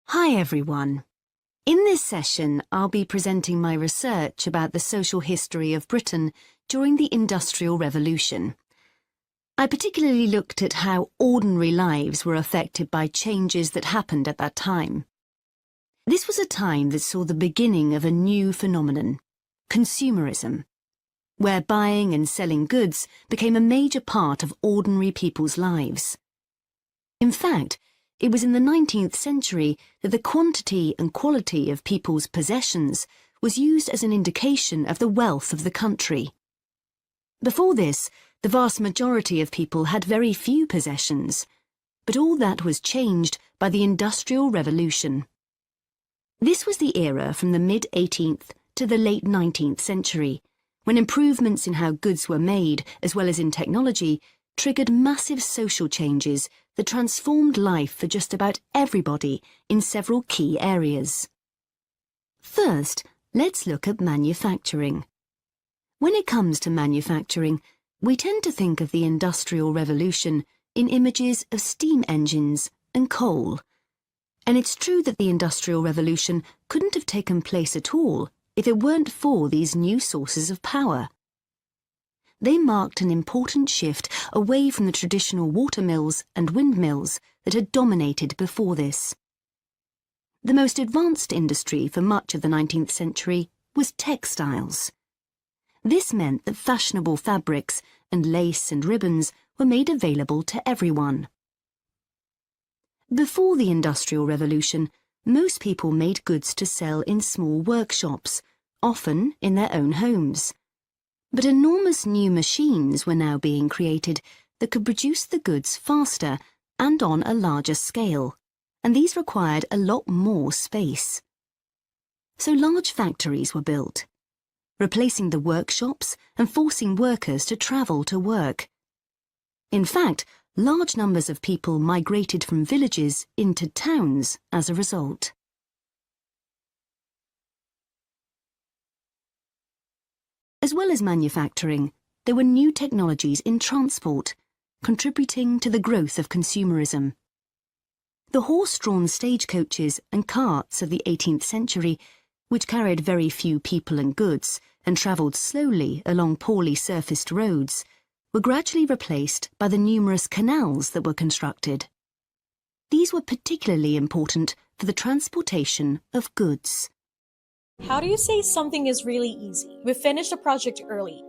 Hi everyone. In this session, I'll be presenting my research about the social history of Britain during the Industrial Revolution. I particularly looked at how ordinary lives were affected by changes that happened at that time. This was a time that saw the beginning of a new phenomenon, consumerism, where buying and selling goods became a major part of ordinary people's lives. In fact, it was in the 19th century that the quantity and quality of people's possessions was used as an indication of the wealth of the country. Before this, the vast majority of people had very few possessions, but all that was changed by the Industrial Revolution. This was the era from the mid-18th to the late 19th century, when improvements in how goods were made, as well as in technology, triggered massive social changes that transformed life for just about everybody in several key areas. First, let's look at manufacturing. When it comes to manufacturing, we tend to think of the Industrial Revolution in images of steam engines and coal. And it's true that the Industrial Revolution couldn't have taken place at all if it weren't for these new sources of power. They marked an important shift away from the traditional watermills and windmills that had dominated before this. The most advanced industry for much of the 19th century was textiles. This meant that fashionable fabrics and lace and ribbons were made available to everyone. Before the Industrial Revolution, most people made goods to sell in small workshops, often in their own homes. But enormous new machines were now being created that could produce the goods faster and on a larger scale, and these required a lot more space. So large factories were built, replacing the workshops and forcing workers to travel to work. In fact, large numbers of people migrated from villages into towns as a result. As well as manufacturing, there were new technologies in transport, contributing to the growth of consumerism. The horse-drawn stagecoaches and carts of the 18th century, which carried very few people and goods and travelled slowly along poorly surfaced roads, were gradually replaced by the numerous canals that were constructed. These were particularly important for the transportation of goods. How do you say something is really easy? We finished a project early,